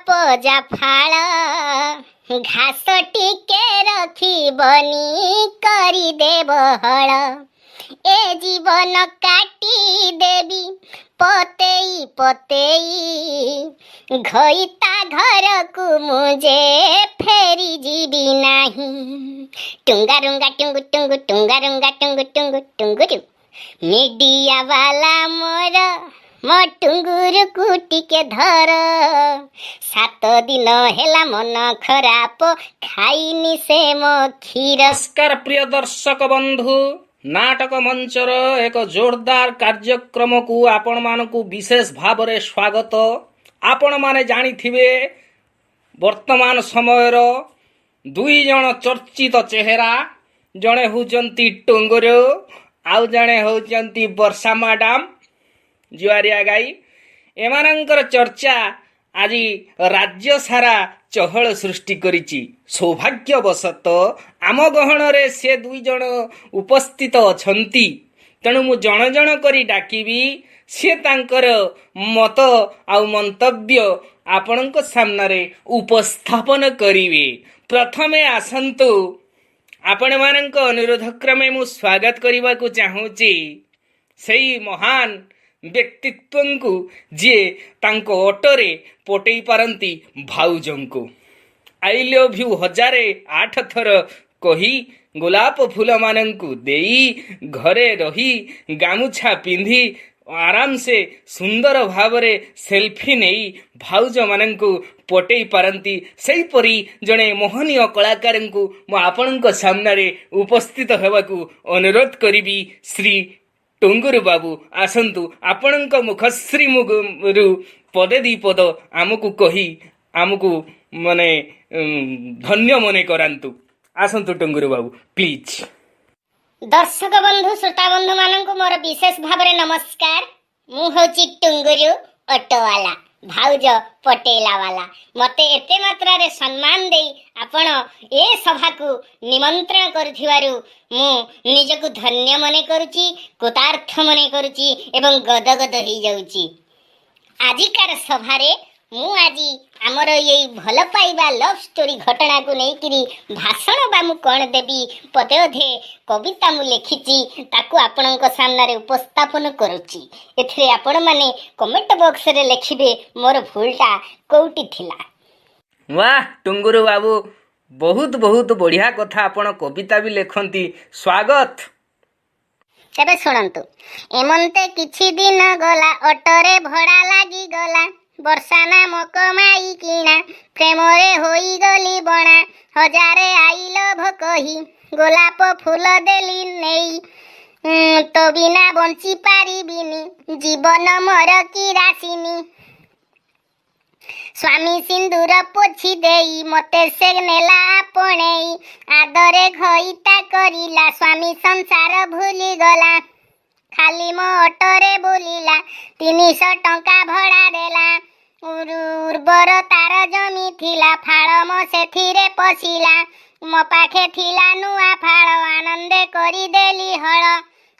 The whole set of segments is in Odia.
ପଜା ଫାଳ ଘାସ ଟିକେ ରଖିବନି କରିଦେବ ହଳ ଏ ଜୀବନ କାଟି ଦେବି ପତେଇ ପତେଇ ଘଇତା ଘରକୁ ମୁଁ ଯେ ଫେରି ଯିବି ନାହିଁ ଟୁଙ୍ଗା ରୁଙ୍ଗା ଟୁଙ୍ଗୁ ଟୁଙ୍ଗୁ ଟୁଙ୍ଗା ରୁଙ୍ଗା ଟୁଙ୍ଗୁ ଟୁଙ୍ଗୁ ଟୁଙ୍ଗୁରୁ ମିଡିଆ ବାଲା ମୋର ମୋ ଟୁଙ୍ଗୁରୁକୁ ଟିକେ ଧର 7 ଦିନ ହେଲା ମନ ଖରାପ ଖାଇନି ସେ ମୋ କ୍ଷୀର। ନମସ୍କାର ପ୍ରିୟ ଦର୍ଶକ ବନ୍ଧୁ, ନାଟକ ମଞ୍ଚର ଏକ ଜୋରଦାର କାର୍ଯ୍ୟକ୍ରମକୁ ଆପଣମାନଙ୍କୁ ବିଶେଷ ଭାବରେ ସ୍ୱାଗତ। ଆପଣମାନେ ଜାଣିଥିବେ ବର୍ତ୍ତମାନ ସମୟର 2 ଜଣ ଚର୍ଚ୍ଚିତ ଚେହେରା, ଜଣେ ହେଉଛନ୍ତି ଟୁଙ୍ଗୁରୁ ଆଉ ଜଣେ ହେଉଛନ୍ତି ବର୍ଷା ମ୍ୟାଡାମ ଜୁଆରିଆ ଗାଈ। ଏମାନଙ୍କର ଚର୍ଚ୍ଚା ଆଜି ରାଜ୍ୟ ସାରା ଚହଳ ସୃଷ୍ଟି କରିଛି। ସୌଭାଗ୍ୟବଶତଃ ଆମ ଗହଣରେ ସେ 2 ଜଣ ଉପସ୍ଥିତ ଅଛନ୍ତି, ତେଣୁ ମୁଁ ଜଣ ଜଣ କରି ଡାକିବି, ସେ ତାଙ୍କର ମତ ଆଉ ମନ୍ତବ୍ୟ ଆପଣଙ୍କ ସାମ୍ନାରେ ଉପସ୍ଥାପନ କରିବେ। ପ୍ରଥମେ ଆସନ୍ତୁ, ଆପଣମାନଙ୍କ ଅନୁରୋଧ କ୍ରମେ ମୁଁ ସ୍ୱାଗତ କରିବାକୁ ଚାହୁଁଛି ସେଇ ମହାନ ବ୍ୟକ୍ତିତ୍ୱଙ୍କୁ ଯିଏ ତାଙ୍କ ଅଟୋରେ ପଟେଇ ପାରନ୍ତି ଭାଉଜଙ୍କୁ। ଆଇ ଲଭ୍ ୟୁ 1008 ଥର କହି ଗୋଲାପ ଫୁଲମାନଙ୍କୁ ଦେଇ ଘରେ ରହି ଗାମୁଛା ପିନ୍ଧି ଆରାମସେ ସୁନ୍ଦର ଭାବରେ ସେଲ୍ଫି ନେଇ ଭାଉଜମାନଙ୍କୁ ପଟେଇ ପାରନ୍ତି, ସେହିପରି ଜଣେ ମୋହନୀୟ କଳାକାରଙ୍କୁ ମୁଁ ଆପଣଙ୍କ ସାମ୍ନାରେ ଉପସ୍ଥିତ ହେବାକୁ ଅନୁରୋଧ କରିବି। ଶ୍ରୀ ଟୁଙ୍ଗୁରୁ ବାବୁ, ଆସନ୍ତୁ, ଆପଣଙ୍କ ମୁଖଶ୍ରୀ ମୁଖରୁ ପଦେ 2 ପଦ ଆମକୁ କହି ଆମକୁ ଧନ୍ୟ ମନେ କରାନ୍ତୁ। ଆସନ୍ତୁ ଟୁଙ୍ଗୁରୁ ବାବୁ, ପ୍ଲିଜ। ଦର୍ଶକ ବନ୍ଧୁ, ଶ୍ରୋତା ବନ୍ଧୁ ମାନଙ୍କୁ ମୋର ବିଶେଷ ଭାବରେ ନମସ୍କାର। ମୁଁ ହଉଛି ଟୁଙ୍ଗୁରୁ ଅଟୋବାଲା, ଭାଉଜ ପଟେଇଲା ବାଲା। ମତେ ଏତେ ମାତ୍ରାରେ ସମ୍ମାନ ଦେଇ ଆପଣ ଏ ସଭାକୁ ନିମନ୍ତ୍ରଣ କରିଥିବାରୁ ମୁଁ ନିଜକୁ ଧନ୍ୟ ମନେ କରୁଛି, କୃତାର୍ଥ ମନେ କରୁଛି ଏବଂ ଗଦଗଦ ହେଇଯାଉଛି। ଆଜିକାର ସଭାରେ ମୁଁ ଆଜି ଆମର ଏଇ ଭଲ ପାଇବା ଲଭ୍ ଷ୍ଟୋରି ଘଟଣାକୁ ନେଇକିରି ଭାଷଣ ବା ମୁଁ କ'ଣ ଦେବି, ପଦେ ଅଧେ କବିତା ମୁଁ ଲେଖିଛି, ତାକୁ ଆପଣଙ୍କ ସାମ୍ନାରେ ଉପସ୍ଥାପନ କରୁଛି। ଏଥିରେ ଆପଣମାନେ କମେଣ୍ଟ ବକ୍ସରେ ଲେଖିବେ ମୋର ଭୁଲଟା କୋଉଠି ଥିଲା। ବାଃ ଟୁଙ୍ଗୁରୁ ବାବୁ, ବହୁତ ବହୁତ ବଢ଼ିଆ କଥା, ଆପଣ କବିତା ବି ଲେଖନ୍ତି, ସ୍ୱାଗତ। ତେବେ ଶୁଣନ୍ତୁ, ଏମନ୍ତେ କିଛି ଦିନ ଗଲା, ଅଟୋରେ ଭଡ଼ା ଲାଗିଗଲା, ବର୍ଷା ନାମକ ମାଇ କିଣା, ପ୍ରେମରେ ହୋଇଗଲି ବଣା, 1000 ଆଇ ଲଭ୍ କହି ଗୋଲାପ ଫୁଲ ଦେଲି ନେଇ, ତୋ ବିନା ବଞ୍ଚି ପାରିବିନି, ଜୀବନ ମୋର କିରାସିନି, ସ୍ୱାମୀ ସିନ୍ଦୁର ପୋଛି ଦେଇ ମତେ ସେ ନେଲା ଆପଣେଇ, ଆଦରେ ଘଇତା କରିଲା, ସ୍ୱାମୀ ସଂସାର ଭୁଲିଗଲା, ଖାଲି ମୋ ଅଟୋରେ ବୁଲିଲା, 300 ଟଙ୍କା ଭଡ଼ା ଦେଲା, ଉର୍ବର ତାର ଜମି ଥିଲା, ଫାଳ ମୋ ସେଥିରେ ପଶିଲା, ମୋ ପାଖେ ଥିଲା ନୂଆ ଫାଳ, ଆନନ୍ଦେ କରିଦେଲି ହଳ,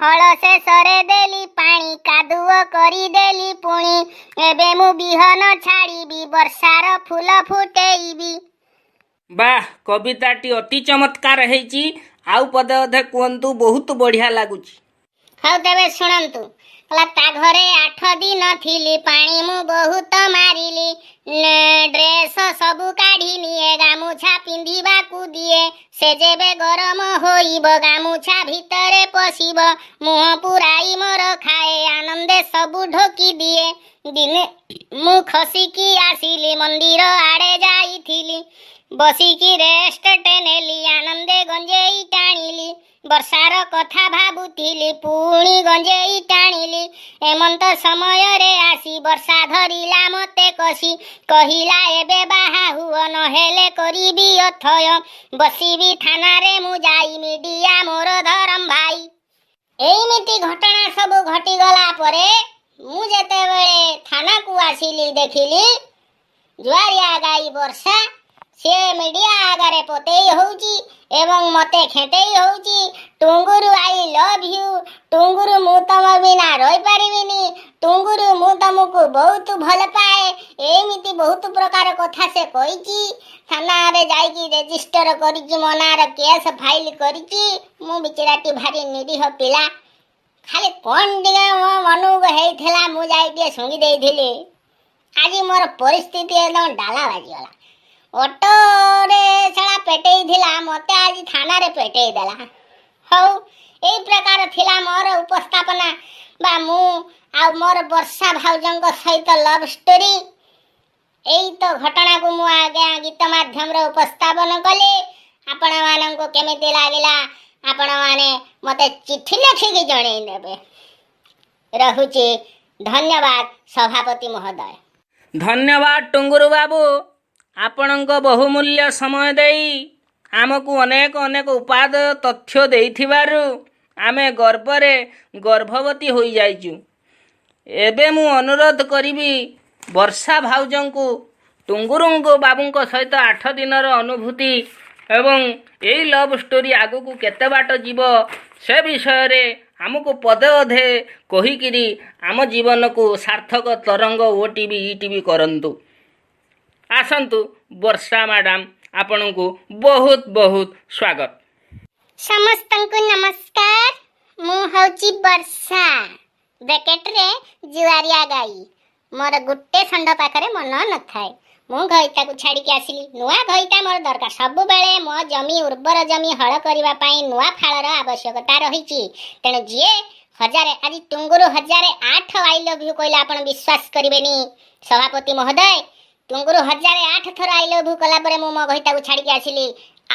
ହଳ ଶେଷରେ ଦେଲି ପାଣି, କାଦୁଅ କରିଦେଲି ପୁଣି, ଏବେ ମୁଁ ବିହନ ଛାଡ଼ିବି, ବର୍ଷାର ଫୁଲ ଫୁଟେଇବି। ବାଃ, କବିତାଟି ଅତି ଚମତ୍କାର ହେଇଛି, ଆଉ ପଦେ ଅଧେ କୁହନ୍ତୁ, ବହୁତ ବଢ଼ିଆ ଲାଗୁଛି। ହଉ ତେବେ ଶୁଣନ୍ତୁ। ତା ଘରେ 8 ଦିନ ଥିଲି, ପାଣି ମୁଁ ବହୁତ ମାରିଲି, ଡ୍ରେସ ସବୁ କାଢି ନିଏ, ଗାମୁଛା ପିନ୍ଧିବାକୁ ଦିଏ, ସେ ଯେବେ ଗରମ ହୋଇବ ଗାମୁଛା ଭିତରେ ପଶିବ, ମୁହଁ ପୁରାଇ ମୋର ଖାଏ, ଆନନ୍ଦେ ସବୁ ଢୋକି ଦିଏ, ଦିନେ ମୁଁ ଖସିକି ଆସିଲି, ମନ୍ଦିର ଆଡେ ଯାଇଥିଲି, ବସିକି ରେଷ୍ଟ ନେଲି, ଆନନ୍ଦେ ଗଞ୍ଜେଇ ଟାଣିଲି, ବର୍ଷାର କଥା ଭାବୁଥିଲି, ପୁଣି ଗଞ୍ଜେଇ ଟାଣିଲି, ଏମନ୍ତ ସମୟରେ ଆସି ବର୍ଷା ଧରିଲା ମତେ କଷି, କହିଲା ଏବେ ବାହା ହୁଅ, ନହେଲେ କରିବି ଅଥୟ, ବସିବି ଥାନାରେ ମୁଁ ଯାଇ, ମିଡିଆ ମୋର ଧରମ ଭାଇ। ଏଇମିତି ଘଟଣା ସବୁ ଘଟିଗଲା ପରେ ମୁଁ ଯେତେବେଳେ ଥାନାକୁ ଆସିଲି, ଦେଖିଲି ଜୁଆରିଆ ଗାଈ ବର୍ଷା ସେ ମିଡିଆ ଆଗରେ ପତେଇ ହଉଛି ଏବଂ ମତେ ଖେଟେଇ ହଉଛି, Tunguru I love you, Tunguru ମୁଁ ତମ ବିନା ରହିପାରିବିନି, ଟୁଙ୍ଗୁରୁ ମୁଁ ତମକୁ तुमको बहुत भल पाए एमिति बहुत प्रकार कथा से कही थाना रे जाइकी रेजिस्टर करिकी मो नार केस फाइल करिकी मु बिचराटी भारी निरीह पिला खाली कौन टिके मो मनକୁ ହେଇଥିଲା ମୁଁ ଯାଇ ଟିକେ ଶୁଙ୍ଗି ଦେଇଥିଲି ଆଜି ମୋର ପରିସ୍ଥିତି एकदम ଡାଲା ବାଜିଗଲା ଅଟୋରେ ସେଟା ପେଟେଇଥିଲା ମୋତେ ଆଜି ଥାନାରେ ପେଟେଇ ଦେଲା ହଉ ଏଇ ପ୍ରକାର ଥିଲା ମୋର ଉପସ୍ଥାପନା ବା ମୁଁ ଆଉ ମୋର ବର୍ଷା ଭାଉଜଙ୍କ ସହିତ ଲଭ୍ ଷ୍ଟୋରି ଏଇ ତ ଘଟଣାକୁ ମୁଁ ଆଜ୍ଞା ଗୀତ ମାଧ୍ୟମରେ ଉପସ୍ଥାପନ କଲି ଆପଣମାନଙ୍କୁ କେମିତି ଲାଗିଲା ଆପଣମାନେ ମୋତେ ଚିଠି ଲେଖିକି ଜଣେଇ ଦେବେ ରହୁଛି ଧନ୍ୟବାଦ ସଭାପତି ମହୋଦୟ ଧନ୍ୟବାଦ ଟୁଙ୍ଗୁରୁ ବାବୁ ଆପଣଙ୍କ ବହୁମୂଲ୍ୟ ସମୟ ଦେଇ ଆମକୁ ଅନେକ ଅନେକ ଉପାଦେୟ ତଥ୍ୟ ଦେଇଥିବାରୁ ଆମେ ଗର୍ବରେ ଗର୍ଭବତୀ ହୋଇଯାଇଛୁ। ଏବେ ମୁଁ ଅନୁରୋଧ କରିବି ବର୍ଷା ଭାଉଜଙ୍କୁ ଟୁଙ୍ଗୁରୁଙ୍କ ବାବୁଙ୍କ ସହିତ 8 ଦିନର ଅନୁଭୂତି ଏବଂ ଏଇ ଲଭ୍ ଷ୍ଟୋରି ଆଗକୁ କେତେ ବାଟ ଯିବ ସେ ବିଷୟରେ ଆମକୁ ପଦେ ଅଧେ କହିକିରି ଆମ ଜୀବନକୁ ସାର୍ଥକ ତରଙ୍ଗ OTV ETV କରନ୍ତୁ। ଆସନ୍ତୁ ବର୍ଷା ମ୍ୟାଡ଼ାମ ଆପଣଙ୍କୁ ବହୁତ ବହୁତ ସ୍ୱାଗତ। ସମସ୍ତଙ୍କୁ ନମସ୍କାର ମୁଁ ହେଉଛି ବର୍ଷା ବ୍ରାକେଟରେ ଜୁଆରିଆ ଗାଈ ମୋର ଗୋଟେ ଷଣ୍ଢ ପାଖରେ ମନ ନଥାଏ ମୁଁ ଘଇତାକୁ ଛାଡ଼ିକି ଆସିଲି ନୂଆ ଘଇତା ମୋର ଦରକାର ସବୁବେଳେ ମୋ ଜମି ଉର୍ବର ଜମି ହଳ କରିବା ପାଇଁ ନୂଆ ଫାଳର ଆବଶ୍ୟକତା ରହିଛି ତେଣୁ ଯିଏ 1000 ଆଜି ଟୁଙ୍ଗୁରୁ 1008 ଆଇ ଲଭ୍ ୟୁ କହିଲେ ଆପଣ ବିଶ୍ୱାସ କରିବେନି ସଭାପତି ମହୋଦୟ ଟୁଙ୍ଗୁରୁ 1008 ଥର ଆଇ ଲଭ୍ ୟୁ କଲା ପରେ ମୁଁ ମୋ ଘଇତାକୁ ଛାଡ଼ିକି ଆସିଲି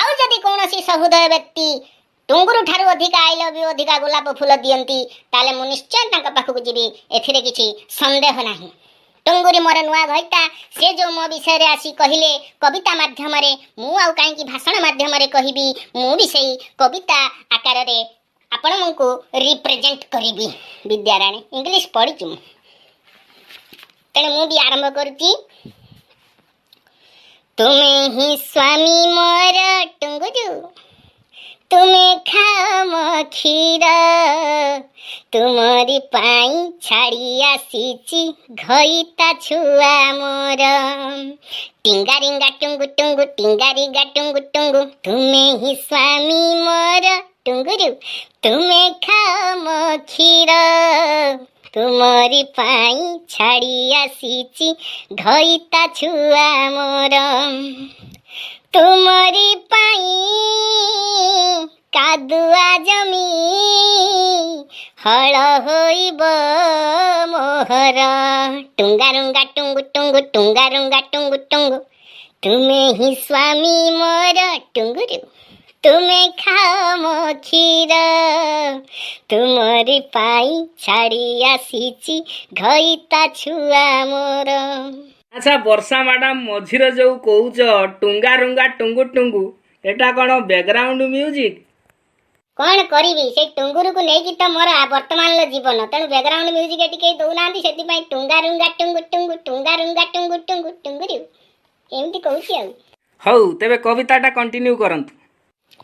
ଆଉ ଯଦି କୌଣସି ସହୃଦୟ ବ୍ୟକ୍ତି ଟୁଙ୍ଗୁରୁ ଠାରୁ ଅଧିକା ଆଇ ଲଭ୍ ୟୁ ଅଧିକା ଗୋଲାପ ଫୁଲ ଦିଅନ୍ତି ତାହେଲେ ମୁଁ ନିଶ୍ଚୟ ତାଙ୍କ ପାଖକୁ ଯିବି ଏଥିରେ କିଛି ସନ୍ଦେହ ନାହିଁ ଟୁଙ୍ଗୁରି ମୋର ନୂଆ ଘଇତା ସେ ଯେଉଁ ମୋ ବିଷୟରେ ଆସି କହିଲେ କବିତା ମାଧ୍ୟମରେ ମୁଁ ଆଉ କାହିଁକି ଭାଷଣ ମାଧ୍ୟମରେ କହିବି ମୁଁ ବି ସେଇ କବିତା ଆକାରରେ ଆପଣଙ୍କୁ ରିପ୍ରେଜେଣ୍ଟ କରିବି ବିଦ୍ୟାରାଣୀ ଇଂଲିଶ ପଢ଼ିଛୁ ମୁଁ ତେଣୁ ମୁଁ ବି ଆରମ୍ଭ କରୁଛି ତୁମେ ହିଁ ସ୍ୱାମୀ ମୋର ଟୁଙ୍ଗୁରୁ ତୁମେ ଖାଅ ମୋ କ୍ଷୀର ତୁମରି ପାଇଁ ଛାଡ଼ି ଆସିଛି ଘଇତା ଛୁଆ ମୋର ଟିଙ୍ଗାରିଙ୍ଗା ଟୁଙ୍ଗୁ ଟୁଙ୍ଗୁ ଟିଙ୍ଗାରିଙ୍ଗା ଟୁଙ୍ଗୁ ଟୁଙ୍ଗୁ ତୁମେ ହିଁ ସ୍ୱାମୀ ମୋର ଟୁଙ୍ଗୁରୁ ତୁମେ ଖାଅ ମୋ କ୍ଷୀର ତୁମରି ପାଇଁ ଛାଡ଼ି ଆସିଛି ଘଇତା ଛୁଆ ମୋର ତୁମରି ପାଇଁ କାଦୁଆ ଜମି ହଳ ହୋଇବ ମୋହର ଟୁଙ୍ଗାରୁଙ୍ଗା ଟୁଙ୍ଗୁ ଟୁଙ୍ଗୁ ଟୁଙ୍ଗାରୁଙ୍ଗା ଟୁଙ୍ଗୁ ଟୁଙ୍ଗୁ ତୁମେ ହିଁ ସ୍ୱାମୀ ମୋର ଟୁଙ୍ଗୁରୁ ତୁମେ ଖାଅ ମୋ କ୍ଷୀର ତୁମରି ପାଇଁ ଛାଡ଼ି ଆସିଛି ଘଇତା ଛୁଆ ମୋର ଆଚ୍ଛା ବର୍ଷା ମ୍ୟାଡ଼ାମ ମଝିରେ ଯୋଉ କହୁଛ ଟୁଙ୍ଗାରୁଙ୍ଗା ଟୁଙ୍ଗୁ ଟୁଙ୍ଗୁ ଏଟା କ'ଣ ବ୍ୟାକଗ୍ରାଉଣ୍ଡ ମ୍ୟୁଜିକ୍? କ'ଣ କରିବି ସେଇ ଟୁଙ୍ଗୁରୁକୁ ନେଇକି ତ ମୋର ବର୍ତ୍ତମାନର ଜୀବନ ତେଣୁ ବ୍ୟାକଗ୍ରାଉଣ୍ଡ ମ୍ୟୁଜିକ୍ ଏଠି କେହି ଦେଉନାହାନ୍ତି ସେଥିପାଇଁ ଟୁଙ୍ଗାରୁଙ୍ଗା ଟୁଙ୍ଗୁ ଟୁଙ୍ଗୁ ଟୁଙ୍ଗାରୁଙ୍ଗା ଟୁଙ୍ଗୁ ଟୁଙ୍ଗୁ ଟୁଙ୍ଗୁରୁ ଏମିତି କହୁଛି ଆଉ ହଉ ତେବେ କବିତାଟା କଣ୍ଟିନ୍ୟୁ କରନ୍ତୁ।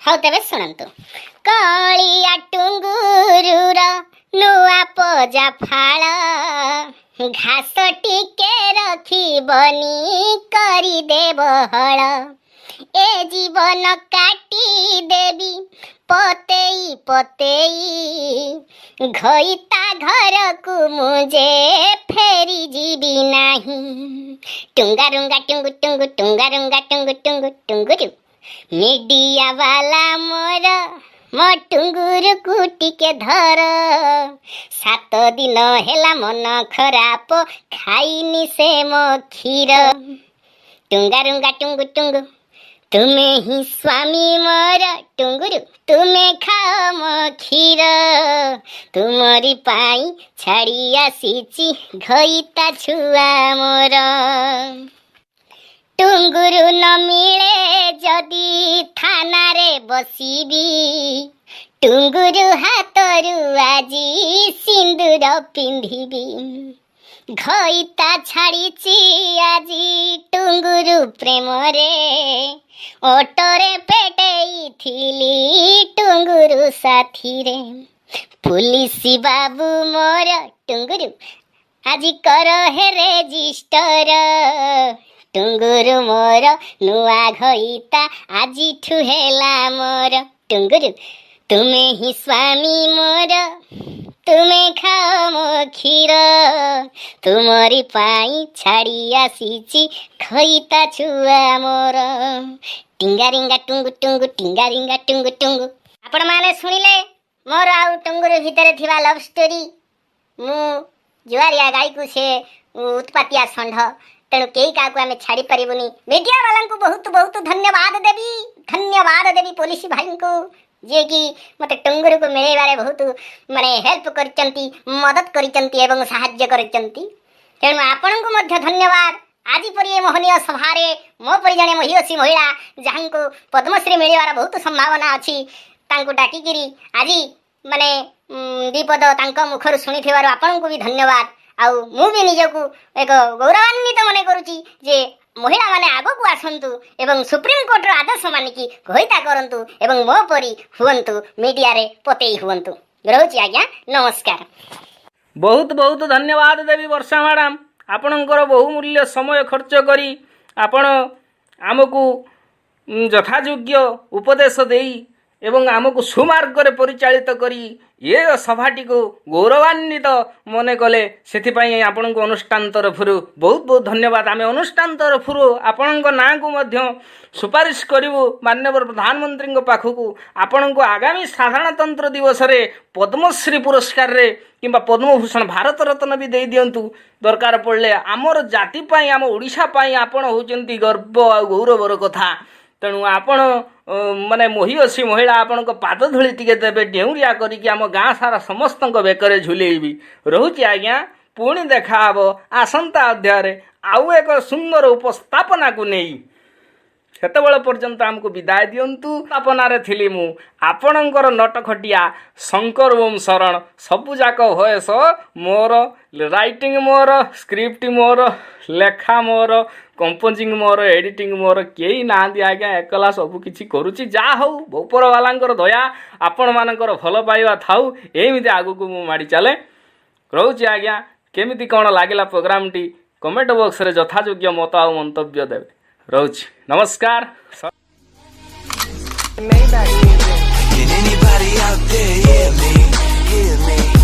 ହଉ ତେବେ ଶୁଣନ୍ତୁ କଳିଆ ଟୁଙ୍ଗୁରୁର ନୂଆ ପଜା ଫାଳ ଘାସ ଟିକେ ରଖିବନି କରିଦେବ ହଳ ଏ ଜୀବନ କାଟି ଦେବି ପତେଇ ପତେଇ ଘଇତା ଘରକୁ ମୁଁ ଯେ ଫେରି ଯିବି ନାହିଁ ଟୁଙ୍ଗାରୁଙ୍ଗା ଟୁଙ୍ଗୁ ଟୁଙ୍ଗୁ ଟୁଙ୍ଗାରୁଙ୍ଗା ଟୁଙ୍ଗୁ ଟୁଙ୍ଗୁ ଟୁଙ୍ଗୁରୁ ମିଡ଼ିଆ ବାଲା ମୋର ମୋ ଟୁଙ୍ଗୁରୁକୁ ଟିକେ ଧର 7 ଦିନ ହେଲା ମନ ଖରାପ ଖାଇନି ସେ ମୋ କ୍ଷୀର ଟୁଙ୍ଗାରୁଙ୍ଗା ଟୁଙ୍ଗୁ ଟୁଙ୍ଗୁ ତୁମେ ହିଁ ସ୍ୱାମୀ ମୋର ଟୁଙ୍ଗୁରୁ ତୁମେ ଖାଅ ମୋ କ୍ଷୀର ତୁମରି ପାଇଁ ଛାଡ଼ି ଆସିଛି ଘଇତା ଛୁଆ ମୋର ଟୁଙ୍ଗୁରୁ ନ ମିଳେ ଯଦି ଥାନାରେ ବସିବି ଟୁଙ୍ଗୁରୁ ହାତରୁ ଆଜି ସିନ୍ଦୁର ପିନ୍ଧିବି ଘଇତା ଛାଡ଼ିଛି ଆଜି ଟୁଙ୍ଗୁରୁ ପ୍ରେମରେ ଅଟୋରେ ପେଟେଇଥିଲି ଟୁଙ୍ଗୁରୁ ସାଥିରେ ପୁଲିସ ବାବୁ ମୋର ଟୁଙ୍ଗୁରୁ আজি कर हे रेजिस्टर टुंगुरु मोर नुआ घईता आजी ठुहेला मोर टुंगुरु तुमे ही स्वामी मोर तुमे खाओ मो क्षीर तुमरी पाई छाड़ी आसीची खईता छुआ मोर टिंगारिंगा टुंगु टुंगु टिंगारिंगा टुंगु टुंगु आपण माने सुनिले मोर आउ टुंगुरु भितरे थिबा लव स्टोरी मु जुआरिया गाई को से उत्पातिया षंढ तेणु कई क्या आम छाड़ी पारिबुनी मीडिया वाला को बहुत बहुत धन्यवाद देवी पुलिस भाई को जे कि मते टुंगुरु को मिलेबारे बहुत माने हेल्प करचंती मदद करचंती एवं सहाय्य करचंती तेणु आपण को मध्य धन्यवाद आज परी मोहनीय सभारे मो परी जने महिषी महिला जहां को पद्मश्री मिलवार बहुत संभावना अच्छी तांको डाकिकिरी आज माने दीपद तांको मुखर शुणिथिबार आपण को भी धन्यवाद आउ मु भी निजको एक गौरवान्वित मन करुची जे महिला माने आगो आसतु एवं सुप्रीम कोर्ट आदेश मानिकी घईता करंतु एवं मो परी हुअंतु मीडिया रे पतेई हुअंतु रहउची आज्ञा नमस्कार। बहुत बहुत धन्यवाद देवी वर्षा मैडम आपणकर बहुमूल्य समय खर्च करी आपण आमको यथायोग्य उपदेश देई एवं आमको सुमार्ग रे परिचालित करी ये सभाटी को गौरवान्वित मने कले से आपण को अनुष्ठान तरफ बहुत बहुत धन्यवाद। आम अनुष्ठान तरफ आपण ना को मध्य सुपारिश करूँ माननीय प्रधानमंत्री पाखक आपण को आगामी साधारणतंत्र दिवस रे पद्मश्री पुरस्कार रे किंबा पद्मभूषण भारत रत्न भी दे दिंतु दरकार पड़े आमर जाति पाई आम ओडिशा पाई आपण होचंती गर्व आ गौरवर कथा तेणु आपण माने महिषी महिला आपण पाद धूली टिके देवे डेउरिया करिकी आम गाँ सारा समस्त बेकरे झुलेबी रोचे आज्ञा पुणी देखा आसंता अध्याय आउ एक सुंदर उपस्थापना को नहीं सेतबेले पर्यंत आमको विदाय दिंतु स्थापन थी मु आपणकर नटखटिया शंकर ओम शरण सबुजाक भयस मोर राइटिंग मोर स्क्रिप्ट मोर लेखा मोर कंपोजिंग मोर एडिटिंग मोर कई ना आज्ञा एकला सबकि करुच्ची जा हूँ ऊपर वाला दया आपण मानकर भल पाइबा थाऊ एमती आगू मु माड़ी चले रोचे आज्ञा केमिति कौन लगिला प्रोग्राम टी कमेंट बॉक्स रे यथायोग्य मत आ मंतव्य देवे रोची नमस्कार। Can anybody out there hear me?